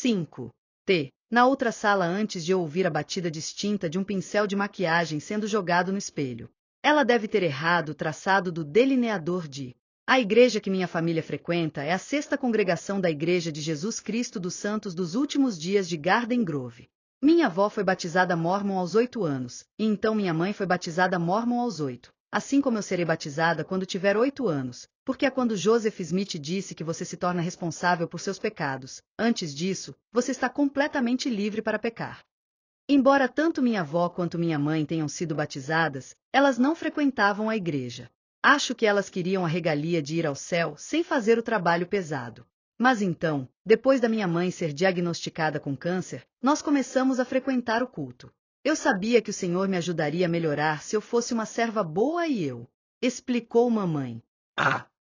5. Na outra sala, antes de eu ouvir a batida distinta de um pincel de maquiagem sendo jogado no espelho. Ela deve ter errado o traçado do delineador de... A igreja que minha família frequenta é a Sexta Congregação da Igreja de Jesus Cristo dos Santos dos Últimos Dias de Garden Grove. Minha avó foi batizada mórmon aos 8 anos, e então minha mãe foi batizada mórmon aos 8. Assim como eu serei batizada quando tiver 8 anos, porque é quando Joseph Smith disse que você se torna responsável por seus pecados. Antes disso, você está completamente livre para pecar. Embora tanto minha avó quanto minha mãe tenham sido batizadas, elas não frequentavam a igreja. Acho que elas queriam a regalia de ir ao céu sem fazer o trabalho pesado. Mas então, depois da minha mãe ser diagnosticada com câncer, nós começamos a frequentar o culto. Eu sabia que o Senhor me ajudaria a melhorar se eu fosse uma serva boa e eu, explicou mamãe.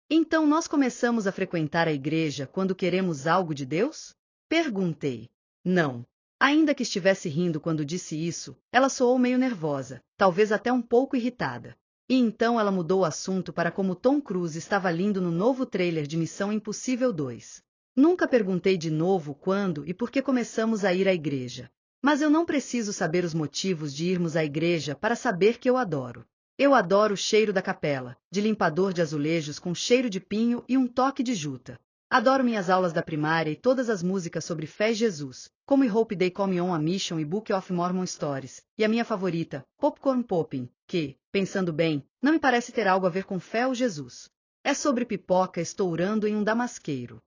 Então nós começamos a frequentar a igreja quando queremos algo de Deus? Perguntei. Não. Ainda que estivesse rindo quando disse isso, ela soou meio nervosa, talvez até um pouco irritada. E então ela mudou o assunto para como Tom Cruise estava lindo no novo trailer de Missão Impossível 2. Nunca perguntei de novo quando e por que começamos a ir à igreja. Mas eu não preciso saber os motivos de irmos à igreja para saber que eu adoro. Eu adoro o cheiro da capela, de limpador de azulejos com cheiro de pinho e um toque de juta. Adoro minhas aulas da primária e todas as músicas sobre fé em Jesus, como I Hope They Come On a Mission e Book of Mormon Stories, e a minha favorita, Popcorn Popping, que, pensando bem, não me parece ter algo a ver com fé ou Jesus. É sobre pipoca estourando em um damasqueiro.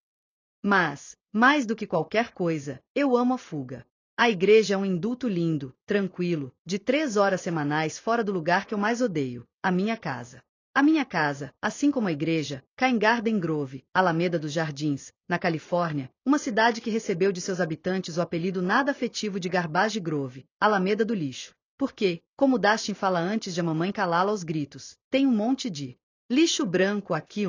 Mas, mais do que qualquer coisa, eu amo a fuga. A igreja é um indulto lindo, tranquilo, de 3 horas semanais fora do lugar que eu mais odeio, a minha casa. A minha casa, assim como a igreja, cai em Garden Grove, Alameda dos Jardins, na Califórnia, uma cidade que recebeu de seus habitantes o apelido nada afetivo de Garbage Grove, Alameda do lixo. Porque, como Dustin fala antes de a mamãe calá-la aos gritos, tem um monte de lixo branco aqui.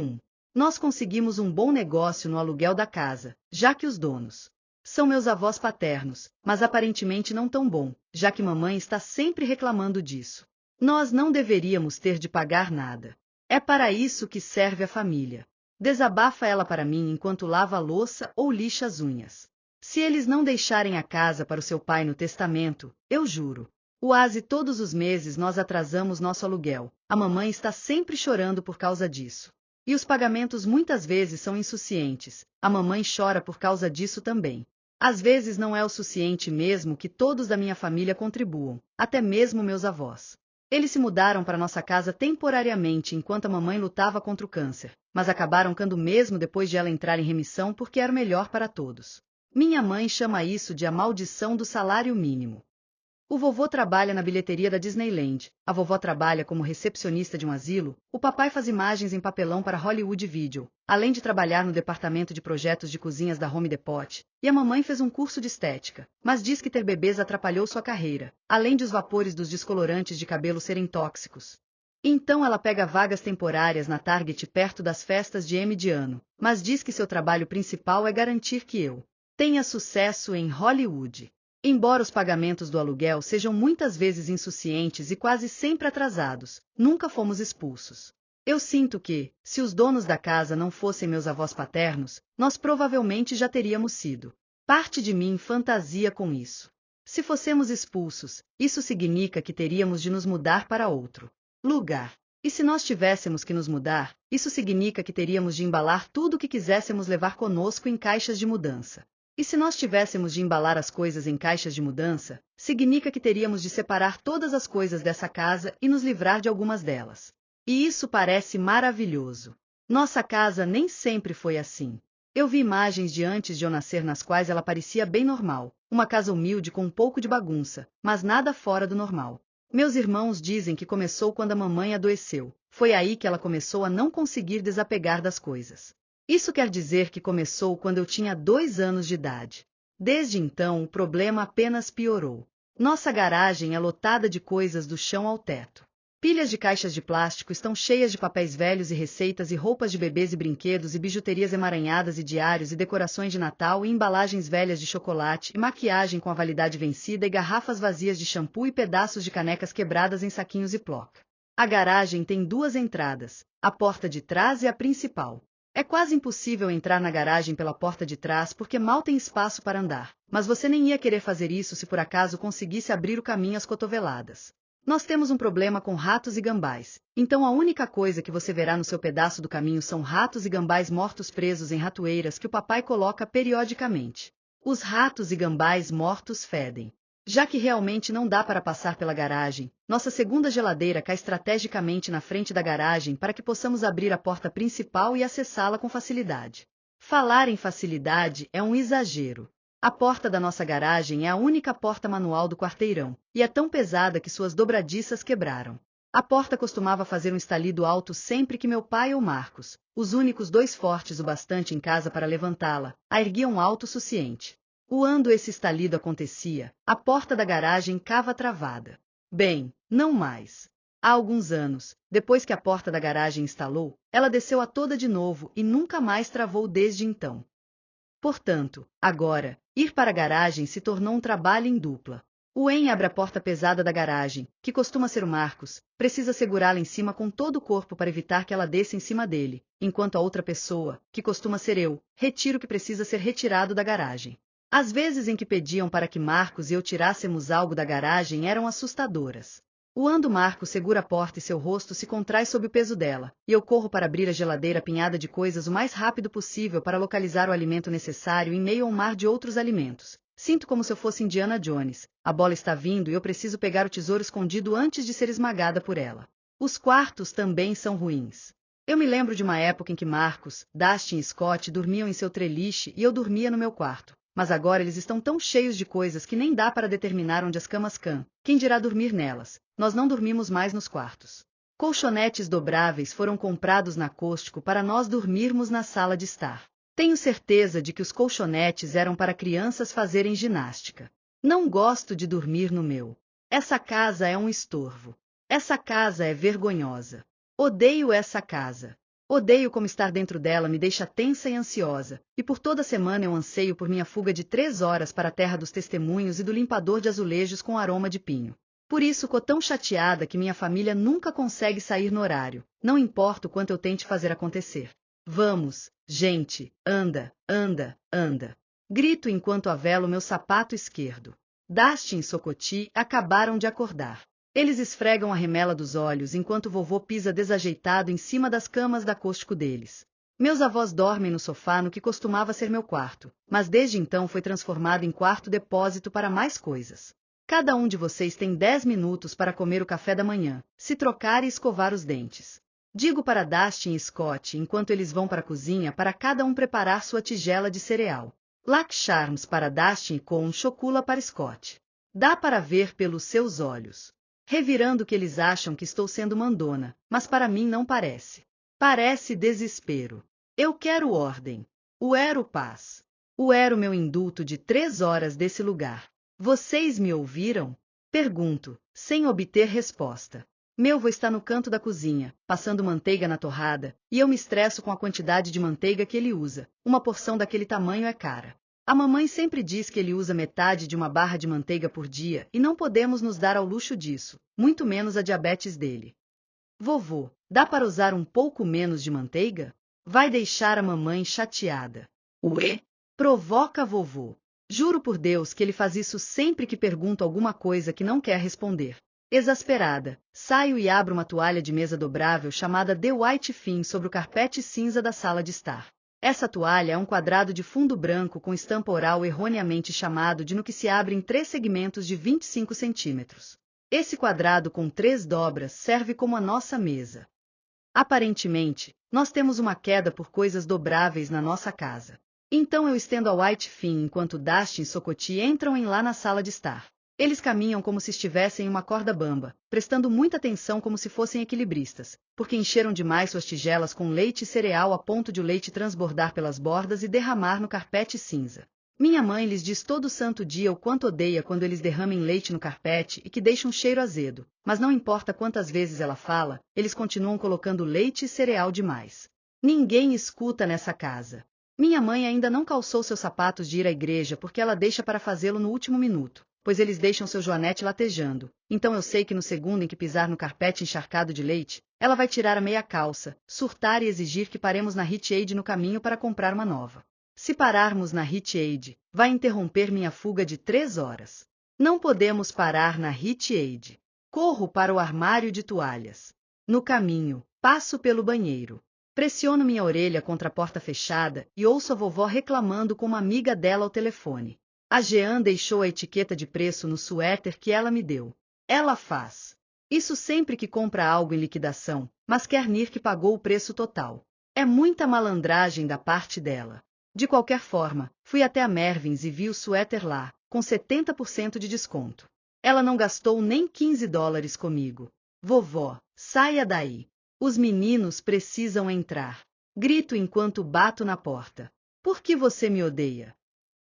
Nós conseguimos um bom negócio no aluguel da casa, já que os donos são meus avós paternos, mas aparentemente não tão bom, já que mamãe está sempre reclamando disso. Nós não deveríamos ter de pagar nada. É para isso que serve a família. Desabafa ela para mim enquanto lava a louça ou lixa as unhas. Se eles não deixarem a casa para o seu pai no testamento, eu juro. Quase todos os meses nós atrasamos nosso aluguel. A mamãe está sempre chorando por causa disso. E os pagamentos muitas vezes são insuficientes. A mamãe chora por causa disso também. Às vezes não é o suficiente mesmo que todos da minha família contribuam, até mesmo meus avós. Eles se mudaram para nossa casa temporariamente enquanto a mamãe lutava contra o câncer, mas acabaram ficando mesmo depois de ela entrar em remissão porque era o melhor para todos. Minha mãe chama isso de a maldição do salário mínimo. O vovô trabalha na bilheteria da Disneyland, a vovó trabalha como recepcionista de um asilo, o papai faz imagens em papelão para Hollywood Video, além de trabalhar no departamento de projetos de cozinhas da Home Depot, e a mamãe fez um curso de estética, mas diz que ter bebês atrapalhou sua carreira, além de os vapores dos descolorantes de cabelo serem tóxicos. Então ela pega vagas temporárias na Target perto das festas de M de ano, mas diz que seu trabalho principal é garantir que eu tenha sucesso em Hollywood. Embora os pagamentos do aluguel sejam muitas vezes insuficientes e quase sempre atrasados, nunca fomos expulsos. Eu sinto que, se os donos da casa não fossem meus avós paternos, nós provavelmente já teríamos sido. Parte de mim fantasia com isso. Se fossemos expulsos, isso significa que teríamos de nos mudar para outro lugar. E se nós tivéssemos que nos mudar, isso significa que teríamos de embalar tudo o que quiséssemos levar conosco em caixas de mudança. E se nós tivéssemos de embalar as coisas em caixas de mudança, significa que teríamos de separar todas as coisas dessa casa e nos livrar de algumas delas. E isso parece maravilhoso. Nossa casa nem sempre foi assim. Eu vi imagens de antes de eu nascer nas quais ela parecia bem normal, uma casa humilde com um pouco de bagunça, mas nada fora do normal. Meus irmãos dizem que começou quando a mamãe adoeceu. Foi aí que ela começou a não conseguir desapegar das coisas. Isso quer dizer que começou quando eu tinha 2 anos de idade. Desde então, o problema apenas piorou. Nossa garagem é lotada de coisas do chão ao teto. Pilhas de caixas de plástico estão cheias de papéis velhos e receitas e roupas de bebês e brinquedos e bijuterias emaranhadas e diários e decorações de Natal e embalagens velhas de chocolate e maquiagem com a validade vencida e garrafas vazias de shampoo e pedaços de canecas quebradas em saquinhos Ziploc. A garagem tem 2 entradas, a porta de trás e a principal. É quase impossível entrar na garagem pela porta de trás porque mal tem espaço para andar, mas você nem ia querer fazer isso se por acaso conseguisse abrir o caminho às cotoveladas. Nós temos um problema com ratos e gambás, então a única coisa que você verá no seu pedaço do caminho são ratos e gambás mortos presos em ratoeiras que o papai coloca periodicamente. Os ratos e gambás mortos fedem. Já que realmente não dá para passar pela garagem, nossa segunda geladeira cai estrategicamente na frente da garagem para que possamos abrir a porta principal e acessá-la com facilidade. Falar em facilidade é um exagero. A porta da nossa garagem é a única porta manual do quarteirão, e é tão pesada que suas dobradiças quebraram. A porta costumava fazer um estalido alto sempre que meu pai ou Marcos, os únicos dois fortes o bastante em casa para levantá-la, a erguiam alto o suficiente. Quando esse estalido acontecia, a porta da garagem cava travada. Bem, não mais. Há alguns anos, depois que a porta da garagem estalou, ela desceu a toda de novo e nunca mais travou desde então. Portanto, agora, ir para a garagem se tornou um trabalho em dupla. O En abre a porta pesada da garagem, que costuma ser o Marcos, precisa segurá-la em cima com todo o corpo para evitar que ela desça em cima dele, enquanto a outra pessoa, que costuma ser eu, retira o que precisa ser retirado da garagem. As vezes em que pediam para que Marcos e eu tirássemos algo da garagem eram assustadoras. Quando Marcos segura a porta e seu rosto se contrai sob o peso dela, e eu corro para abrir a geladeira apinhada de coisas o mais rápido possível para localizar o alimento necessário em meio a um mar de outros alimentos. Sinto como se eu fosse Indiana Jones. A bola está vindo e eu preciso pegar o tesouro escondido antes de ser esmagada por ela. Os quartos também são ruins. Eu me lembro de uma época em que Marcos, Dustin e Scott dormiam em seu treliche e eu dormia no meu quarto. Mas agora eles estão tão cheios de coisas que nem dá para determinar onde as camas cã. Quem dirá dormir nelas? Nós não dormimos mais nos quartos. Colchonetes dobráveis foram comprados na Costco para nós dormirmos na sala de estar. Tenho certeza de que os colchonetes eram para crianças fazerem ginástica. Não gosto de dormir no meu. Essa casa é um estorvo. Essa casa é vergonhosa. Odeio essa casa. Odeio como estar dentro dela me deixa tensa e ansiosa, e por toda semana eu anseio por minha fuga de 3 horas para a terra dos testemunhos e do limpador de azulejos com aroma de pinho. Por isso tô tão chateada que minha família nunca consegue sair no horário, não importa o quanto eu tente fazer acontecer. Vamos, gente, anda, anda, anda. Grito enquanto avelo meu sapato esquerdo. Dustin e Socoti acabaram de acordar. Eles esfregam a remela dos olhos enquanto vovô pisa desajeitado em cima das camas da Costco deles. Meus avós dormem no sofá no que costumava ser meu quarto, mas desde então foi transformado em quarto depósito para mais coisas. Cada um de vocês tem 10 minutos para comer o café da manhã, se trocar e escovar os dentes. Digo para Dustin e Scott enquanto eles vão para a cozinha para cada um preparar sua tigela de cereal. Lac Charms para Dustin e com chocolate para Scott. Dá para ver pelos seus olhos. Revirando que eles acham que estou sendo mandona, mas para mim não parece. Parece desespero. Eu quero ordem. Quero paz. Quero meu indulto de 3 horas desse lugar. Vocês me ouviram? Pergunto, sem obter resposta. Meu vô está no canto da cozinha, passando manteiga na torrada, e eu me estresso com a quantidade de manteiga que ele usa. Uma porção daquele tamanho é cara. A mamãe sempre diz que ele usa metade de uma barra de manteiga por dia e não podemos nos dar ao luxo disso, muito menos a diabetes dele. Vovô, dá para usar um pouco menos de manteiga? Vai deixar a mamãe chateada. Ué? Provoca vovô. Juro por Deus que ele faz isso sempre que pergunto alguma coisa que não quer responder. Exasperada, saio e abro uma toalha de mesa dobrável chamada The White Thing sobre o carpete cinza da sala de estar. Essa toalha é um quadrado de fundo branco com estampa oral erroneamente chamado de no que se abre em 3 segmentos de 25 centímetros. Esse quadrado com 3 dobras serve como a nossa mesa. Aparentemente, nós temos uma queda por coisas dobráveis na nossa casa. Então eu estendo a White Thing enquanto Dustin e Socoti entram em lá na sala de estar. Eles caminham como se estivessem em uma corda bamba, prestando muita atenção como se fossem equilibristas, porque encheram demais suas tigelas com leite e cereal a ponto de o leite transbordar pelas bordas e derramar no carpete cinza. Minha mãe lhes diz todo santo dia o quanto odeia quando eles derramem leite no carpete e que deixa um cheiro azedo, mas não importa quantas vezes ela fala, eles continuam colocando leite e cereal demais. Ninguém escuta nessa casa. Minha mãe ainda não calçou seus sapatos de ir à igreja porque ela deixa para fazê-lo no último minuto, pois eles deixam seu joanete latejando. Então eu sei que no segundo em que pisar no carpete encharcado de leite, ela vai tirar a meia calça, surtar e exigir que paremos na Rite Aid no caminho para comprar uma nova. Se pararmos na Rite Aid, vai interromper minha fuga de 3 horas. Não podemos parar na Rite Aid. Corro para o armário de toalhas. No caminho, passo pelo banheiro. Pressiono minha orelha contra a porta fechada e ouço a vovó reclamando com uma amiga dela ao telefone. A Jean deixou a etiqueta de preço no suéter que ela me deu. Ela faz isso sempre que compra algo em liquidação, mas quer NIR que pagou o preço total. É muita malandragem da parte dela. De qualquer forma, fui até a Mervyn's e vi o suéter lá, com 70% de desconto. Ela não gastou nem $15 comigo. Vovó, saia daí. Os meninos precisam entrar. Grito enquanto bato na porta. Por que você me odeia?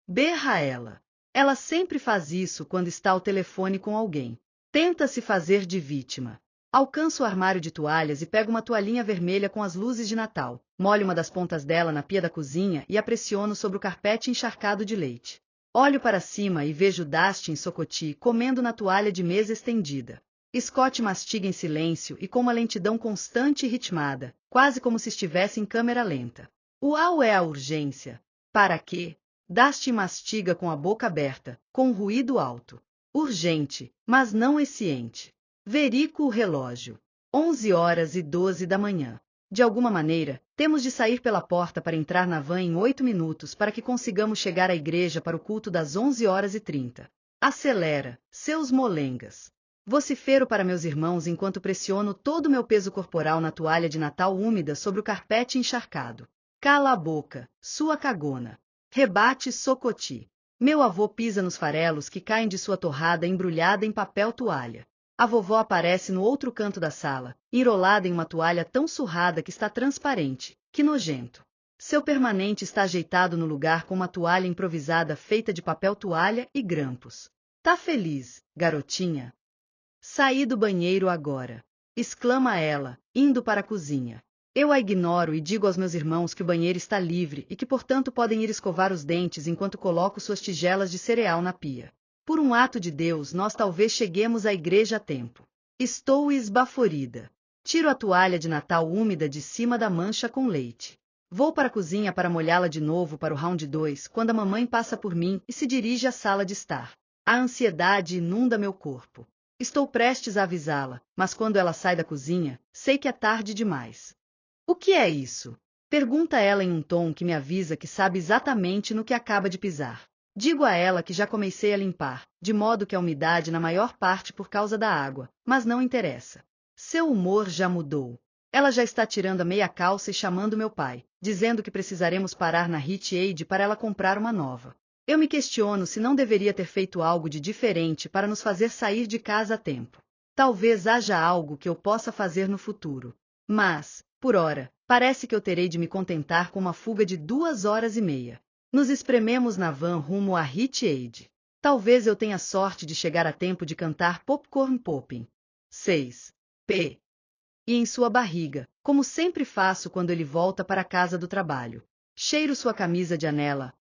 Berra ela. Ela sempre faz isso quando está ao telefone com alguém. Tenta se fazer de vítima. Alcanço o armário de toalhas e pego uma toalhinha vermelha com as luzes de Natal. Molho uma das pontas dela na pia da cozinha e a pressiono sobre o carpete encharcado de leite. Olho para cima e vejo Dustin Socoti comendo na toalha de mesa estendida. Scott mastiga em silêncio e com uma lentidão constante e ritmada, quase como se estivesse em câmera lenta. Uau, é a urgência. Para quê? Dustin mastiga com a boca aberta, com um ruído alto. Urgente, mas não esciente. Verico o relógio. 11h12 da manhã. De alguma maneira, temos de sair pela porta para entrar na van em 8 minutos para que consigamos chegar à igreja para o culto das 11h30. Acelera, seus molengas. Vocifero para meus irmãos enquanto pressiono todo o meu peso corporal na toalha de Natal úmida sobre o carpete encharcado. Cala a boca, sua cagona. Rebate Socoti. Meu avô pisa nos farelos que caem de sua torrada embrulhada em papel toalha. A vovó aparece no outro canto da sala, enrolada em uma toalha tão surrada que está transparente. Que nojento. Seu permanente está ajeitado no lugar com uma toalha improvisada feita de papel toalha e grampos. Tá feliz, garotinha? Saí do banheiro agora. Exclama ela, indo para a cozinha. Eu a ignoro e digo aos meus irmãos que o banheiro está livre e que, portanto, podem ir escovar os dentes enquanto coloco suas tigelas de cereal na pia. Por um ato de Deus, nós talvez cheguemos à igreja a tempo. Estou esbaforida. Tiro a toalha de Natal úmida de cima da mancha com leite. Vou para a cozinha para molhá-la de novo para o round 2, quando a mamãe passa por mim e se dirige à sala de estar. A ansiedade inunda meu corpo. Estou prestes a avisá-la, mas quando ela sai da cozinha, sei que é tarde demais. O que é isso? Pergunta ela em um tom que me avisa que sabe exatamente no que acaba de pisar. Digo a ela que já comecei a limpar, de modo que a umidade na maior parte por causa da água, mas não interessa. Seu humor já mudou. Ela já está tirando a meia calça e chamando meu pai, dizendo que precisaremos parar na Rite Aid para ela comprar uma nova. Eu me questiono se não deveria ter feito algo de diferente para nos fazer sair de casa a tempo. Talvez haja algo que eu possa fazer no futuro. Mas, por ora, parece que eu terei de me contentar com uma fuga de 2h30. Nos esprememos na van rumo à Rite Aid. Talvez eu tenha sorte de chegar a tempo de cantar Popcorn Popping. 6. P. E em sua barriga, como sempre faço quando ele volta para a casa do trabalho. Cheiro sua camisa de anela,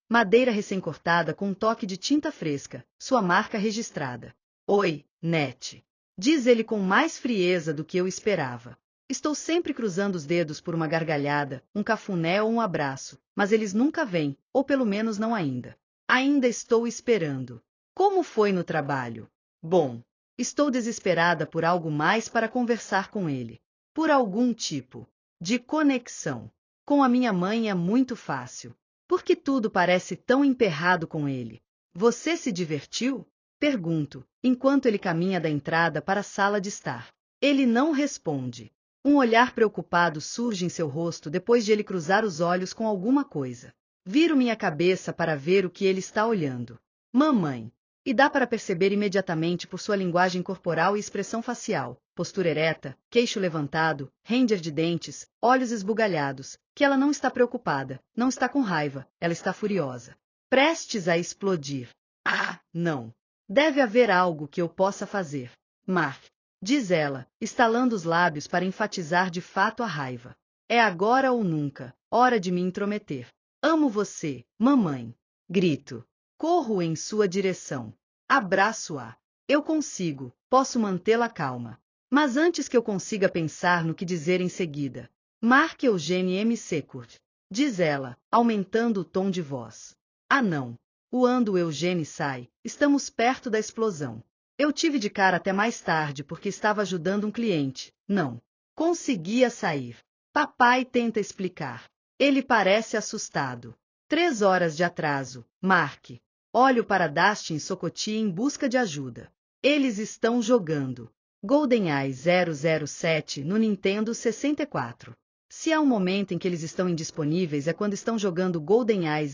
madeira recém-cortada com um toque de tinta fresca, sua marca registrada. Oi, Net. Diz ele com mais frieza do que eu esperava. Estou sempre cruzando os dedos por uma gargalhada, um cafuné ou um abraço, mas eles nunca vêm, ou pelo menos não ainda. Ainda estou esperando. Como foi no trabalho? Bom, estou desesperada por algo mais para conversar com ele. Por algum tipo de conexão. Com a minha mãe é muito fácil. Porque tudo parece tão emperrado com ele. Você se divertiu? Pergunto, enquanto ele caminha da entrada para a sala de estar. Ele não responde. Um olhar preocupado surge em seu rosto depois de ele cruzar os olhos com alguma coisa. Viro minha cabeça para ver o que ele está olhando. Mamãe. E dá para perceber imediatamente por sua linguagem corporal e expressão facial, postura ereta, queixo levantado, ranger de dentes, olhos esbugalhados, que ela não está preocupada, não está com raiva, ela está furiosa. Prestes a explodir. Ah, não. Deve haver algo que eu possa fazer. Mark. Diz ela, estalando os lábios para enfatizar de fato a raiva. É agora ou nunca, hora de me intrometer. Amo você, mamãe. Grito. Corro em sua direção. Abraço-a. Eu consigo, posso mantê-la calma. Mas antes que eu consiga pensar no que dizer em seguida, Mark Eugene M. Secourt, diz ela, aumentando o tom de voz. Ah não. O Eugene sai, estamos perto da explosão. Eu tive de cara até mais tarde porque estava ajudando um cliente. Não conseguia sair. Papai tenta explicar. Ele parece assustado. 3 horas de atraso, Mark. Olho para Dustin Socoti em busca de ajuda. Eles estão jogando GoldenEye 007 no Nintendo 64. Se há um momento em que eles estão indisponíveis é quando estão jogando GoldenEye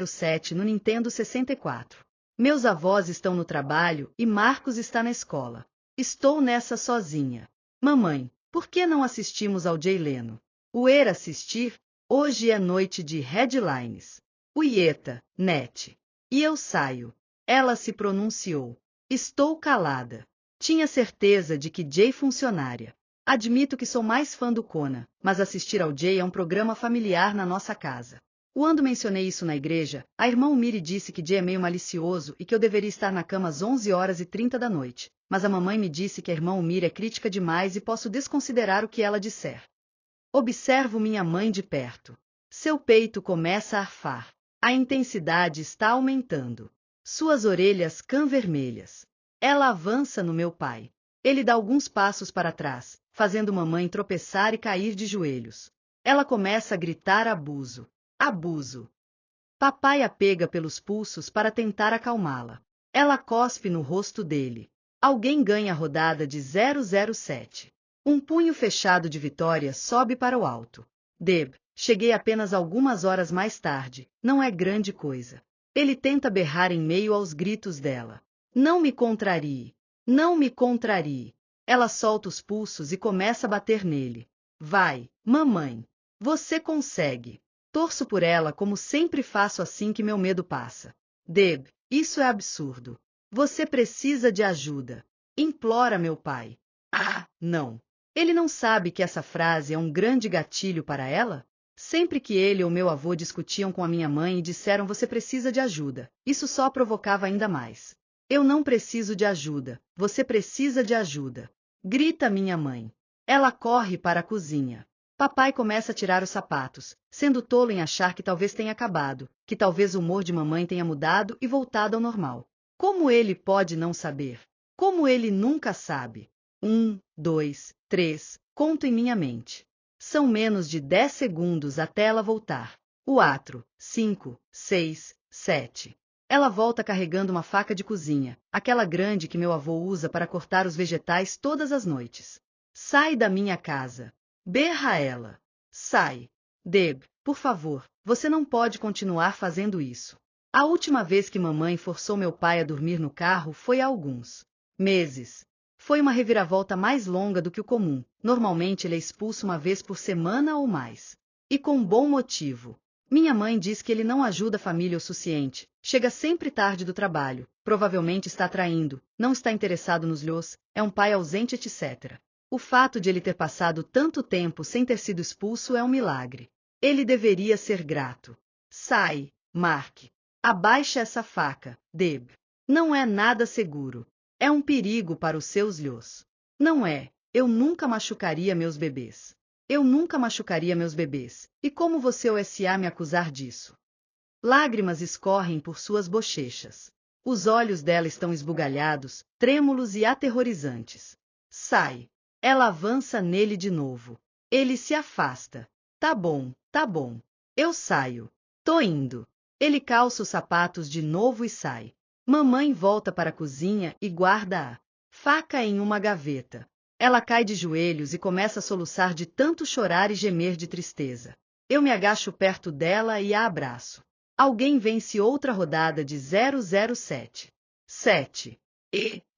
007 no Nintendo 64. Meus avós estão no trabalho e Marcos está na escola. Estou nessa sozinha. Mamãe, por que não assistimos ao Jay Leno? Assistir? Hoje é noite de headlines. Uieta, net. E eu saio. Ela se pronunciou. Estou calada. Tinha certeza de que Jay funcionaria. Admito que sou mais fã do Conan, mas assistir ao Jay é um programa familiar na nossa casa. Quando mencionei isso na igreja, a irmã Miri disse que Jay é meio malicioso e que eu deveria estar na cama às 11h30 da noite, mas a mamãe me disse que a irmã Miri é crítica demais e posso desconsiderar o que ela disser. Observo minha mãe de perto. Seu peito começa a arfar. A intensidade está aumentando. Suas orelhas vermelhas. Ela avança no meu pai. Ele dá alguns passos para trás, fazendo mamãe tropeçar e cair de joelhos. Ela começa a gritar abuso. Abuso. Papai a pega pelos pulsos para tentar acalmá-la. Ela cospe no rosto dele. Alguém ganha a rodada de 007. Um punho fechado de vitória sobe para o alto. Deb, cheguei apenas algumas horas mais tarde, não é grande coisa. Ele tenta berrar em meio aos gritos dela. Não me contrarie. Não me contrarie. Ela solta os pulsos e começa a bater nele. Vai, mamãe. Você consegue. Torço por ela como sempre faço assim que meu medo passa. Deb, isso é absurdo. Você precisa de ajuda. Implora meu pai. Ah, não. Ele não sabe que essa frase é um grande gatilho para ela? Sempre que ele ou meu avô discutiam com a minha mãe e disseram você precisa de ajuda, isso só provocava ainda mais. Eu não preciso de ajuda, você precisa de ajuda. Grita minha mãe. Ela corre para a cozinha. Papai começa a tirar os sapatos, sendo tolo em achar que talvez tenha acabado, que talvez o humor de mamãe tenha mudado e voltado ao normal. Como ele pode não saber? Como ele nunca sabe? 1, 2, 3, conto em minha mente. São menos de 10 segundos até ela voltar. 4, 5, 6, 7. Ela volta carregando uma faca de cozinha, aquela grande que meu avô usa para cortar os vegetais todas as noites. Sai da minha casa. Berra ela. Sai. Deb, por favor, você não pode continuar fazendo isso. A última vez que mamãe forçou meu pai a dormir no carro foi há alguns meses. Foi uma reviravolta mais longa do que o comum. Normalmente ele é expulso uma vez por semana ou mais. E com bom motivo. Minha mãe diz que ele não ajuda a família o suficiente, chega sempre tarde do trabalho, provavelmente está traindo, não está interessado nos filhos, é um pai ausente, etc. O fato de ele ter passado tanto tempo sem ter sido expulso é um milagre. Ele deveria ser grato. Sai, Mark. Abaixa essa faca, Deb. Não é nada seguro. É um perigo para os seus filhos. Não é. Eu nunca machucaria meus bebês. Eu nunca machucaria meus bebês. E como você osa me acusar disso? Lágrimas escorrem por suas bochechas. Os olhos dela estão esbugalhados, trêmulos e aterrorizantes. Sai. Ela avança nele de novo. Ele se afasta. Tá bom, tá bom. Eu saio. Tô indo. Ele calça os sapatos de novo e sai. Mamãe volta para a cozinha e guarda a faca em uma gaveta. Ela cai de joelhos e começa a soluçar de tanto chorar e gemer de tristeza. Eu me agacho perto dela e a abraço. Alguém vence outra rodada de 007. 7.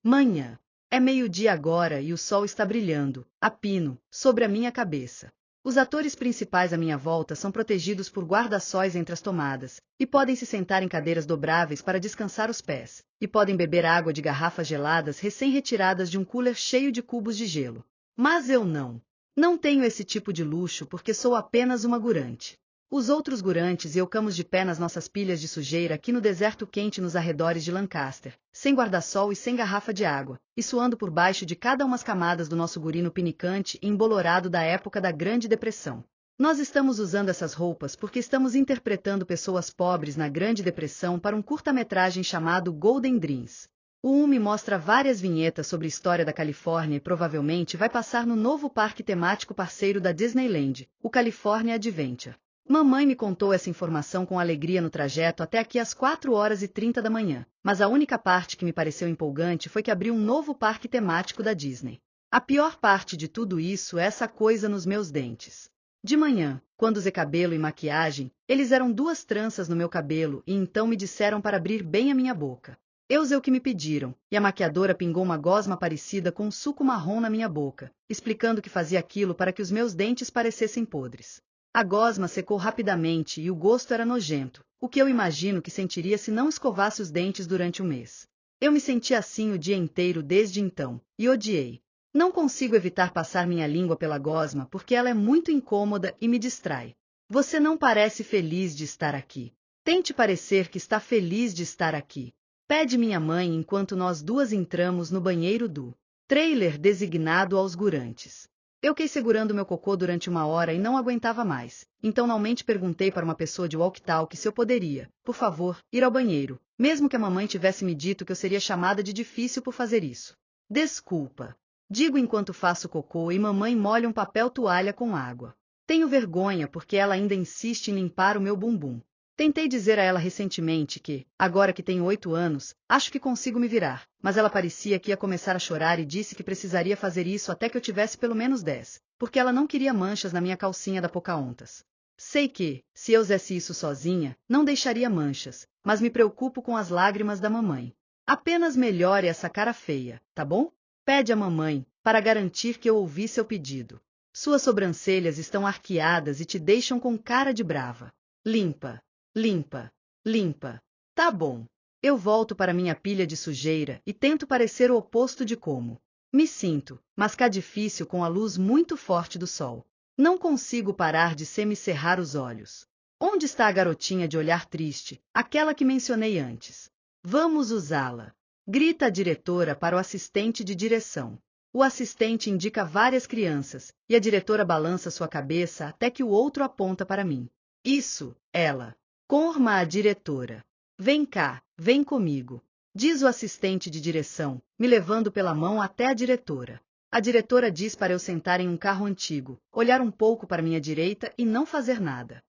Manhã. É meio-dia agora e o sol está brilhando, a pino, sobre a minha cabeça. Os atores principais à minha volta são protegidos por guarda-sóis entre as tomadas, e podem se sentar em cadeiras dobráveis para descansar os pés, e podem beber água de garrafas geladas recém-retiradas de um cooler cheio de cubos de gelo. Mas eu não. Não tenho esse tipo de luxo porque sou apenas uma gurante. Os outros gurantes e eu ficamos de pé nas nossas pilhas de sujeira aqui no deserto quente nos arredores de Lancaster, sem guarda-sol e sem garrafa de água, e suando por baixo de cada umas camadas do nosso gurino pinicante e embolorado da época da Grande Depressão. Nós estamos usando essas roupas porque estamos interpretando pessoas pobres na Grande Depressão para um curta-metragem chamado Golden Dreams. O me mostra várias vinhetas sobre a história da Califórnia e provavelmente vai passar no novo parque temático parceiro da Disneyland, o California Adventure. Mamãe me contou essa informação com alegria no trajeto até aqui às 4h30 da manhã, mas a única parte que me pareceu empolgante foi que abriu um novo parque temático da Disney. A pior parte de tudo isso é essa coisa nos meus dentes. De manhã, quando usei cabelo e maquiagem, eles eram 2 tranças no meu cabelo e então me disseram para abrir bem a minha boca. Eu usei o que me pediram, e a maquiadora pingou uma gosma parecida com um suco marrom na minha boca, explicando que fazia aquilo para que os meus dentes parecessem podres. A gosma secou rapidamente e o gosto era nojento, o que eu imagino que sentiria se não escovasse os dentes durante um mês. Eu me senti assim o dia inteiro desde então, e odiei. Não consigo evitar passar minha língua pela gosma porque ela é muito incômoda e me distrai. Você não parece feliz de estar aqui. Tente parecer que está feliz de estar aqui. Pede minha mãe enquanto nós 2 entramos no banheiro do trailer designado aos gurantes. Eu fiquei segurando meu cocô durante 1 hora e não aguentava mais, então finalmente perguntei para uma pessoa de walkie-talkie se eu poderia, por favor, ir ao banheiro, mesmo que a mamãe tivesse me dito que eu seria chamada de difícil por fazer isso. Desculpa. Digo enquanto faço cocô e mamãe molha um papel toalha com água. Tenho vergonha porque ela ainda insiste em limpar o meu bumbum. Tentei dizer a ela recentemente que, agora que tenho 8 anos, acho que consigo me virar, mas ela parecia que ia começar a chorar e disse que precisaria fazer isso até que eu tivesse pelo menos 10, porque ela não queria manchas na minha calcinha da Pocahontas. Sei que, se eu fizesse isso sozinha, não deixaria manchas, mas me preocupo com as lágrimas da mamãe. Apenas melhore essa cara feia, tá bom? Pede à mamãe, para garantir que eu ouvi seu pedido. Suas sobrancelhas estão arqueadas e te deixam com cara de brava. Limpa. Limpa, limpa. Tá bom. Eu volto para minha pilha de sujeira e tento parecer o oposto de como me sinto, mas cá difícil com a luz muito forte do sol. Não consigo parar de semicerrar os olhos. Onde está a garotinha de olhar triste, aquela que mencionei antes? Vamos usá-la. Grita a diretora para o assistente de direção. O assistente indica várias crianças, e a diretora balança sua cabeça até que o outro aponta para mim. Isso, ela. Corma a diretora. Vem cá, vem comigo, diz o assistente de direção, me levando pela mão até a diretora. A diretora diz para eu sentar em um carro antigo, olhar um pouco para minha direita e não fazer nada.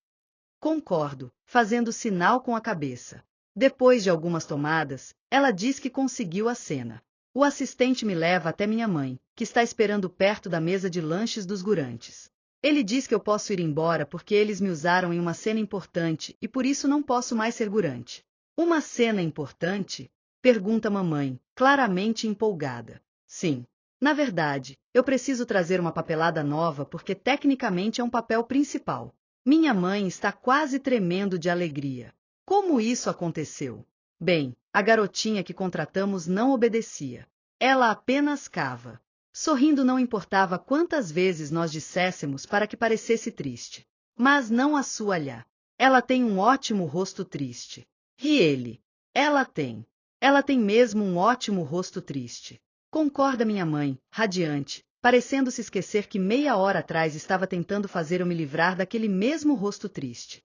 Concordo, fazendo sinal com a cabeça. Depois de algumas tomadas, ela diz que conseguiu a cena. O assistente me leva até minha mãe, que está esperando perto da mesa de lanches dos gurantes. Ele diz que eu posso ir embora porque eles me usaram em uma cena importante e por isso não posso mais ser gurante. Uma cena importante? Pergunta mamãe, claramente empolgada. Sim. Na verdade, eu preciso trazer uma papelada nova porque tecnicamente é um papel principal. Minha mãe está quase tremendo de alegria. Como isso aconteceu? Bem, a garotinha que contratamos não obedecia. Ela apenas cava. Sorrindo não importava quantas vezes nós disséssemos para que parecesse triste. Mas não a sua Lhá. Ela tem um ótimo rosto triste. Ri ele. Ela tem. Ela tem mesmo um ótimo rosto triste. Concorda minha mãe, radiante, parecendo se esquecer que meia hora atrás estava tentando fazer eu me livrar daquele mesmo rosto triste.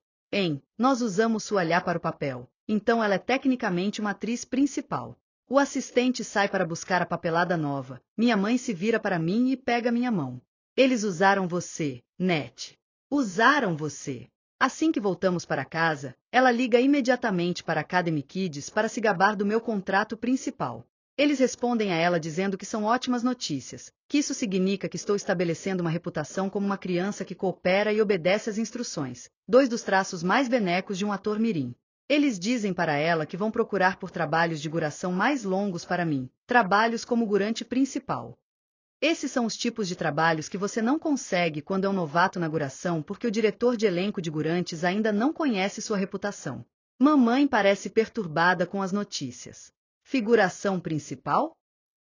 Nós usamos sua Lhá para o papel, então ela é tecnicamente uma atriz principal. O assistente sai para buscar a papelada nova. Minha mãe se vira para mim e pega minha mão. Eles usaram você, Net. Usaram você. Assim que voltamos para casa, ela liga imediatamente para a Academy Kids para se gabar do meu contrato principal. Eles respondem a ela dizendo que são ótimas notícias, que isso significa que estou estabelecendo uma reputação como uma criança que coopera e obedece às instruções, 2 dos traços mais benecos de um ator mirim. Eles dizem para ela que vão procurar por trabalhos de guração mais longos para mim, trabalhos como gurante principal. Esses são os tipos de trabalhos que você não consegue quando é um novato na guração porque o diretor de elenco de gurantes ainda não conhece sua reputação. Mamãe parece perturbada com as notícias. Figuração principal?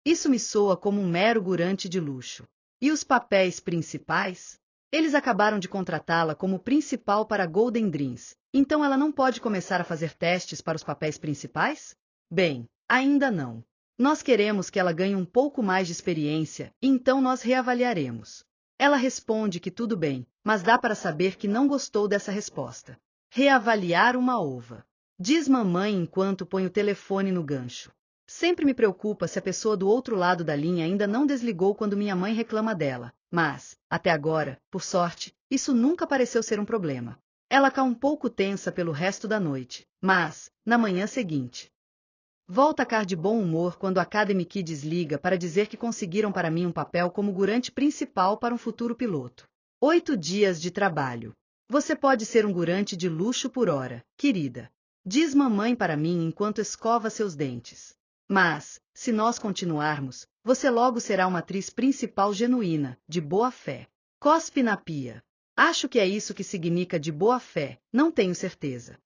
Isso me soa como um mero gurante de luxo. E os papéis principais? Eles acabaram de contratá-la como principal para Golden Dreams, então ela não pode começar a fazer testes para os papéis principais? Bem, ainda não. Nós queremos que ela ganhe um pouco mais de experiência, então nós reavaliaremos. Ela responde que tudo bem, mas dá para saber que não gostou dessa resposta. Reavaliar uma ova. Diz mamãe enquanto põe o telefone no gancho. Sempre me preocupa se a pessoa do outro lado da linha ainda não desligou quando minha mãe reclama dela, mas, até agora, por sorte, isso nunca pareceu ser um problema. Ela cá um pouco tensa pelo resto da noite, mas, na manhã seguinte, volta a ficar de bom humor quando a Academy Kids liga para dizer que conseguiram para mim um papel como gurante principal para um futuro piloto. 8 dias de trabalho. Você pode ser um gurante de luxo por hora, querida. Diz mamãe para mim enquanto escova seus dentes. Mas, se nós continuarmos, você logo será uma atriz principal genuína, de boa fé. Cospe na pia. Acho que é isso que significa de boa fé, não tenho certeza.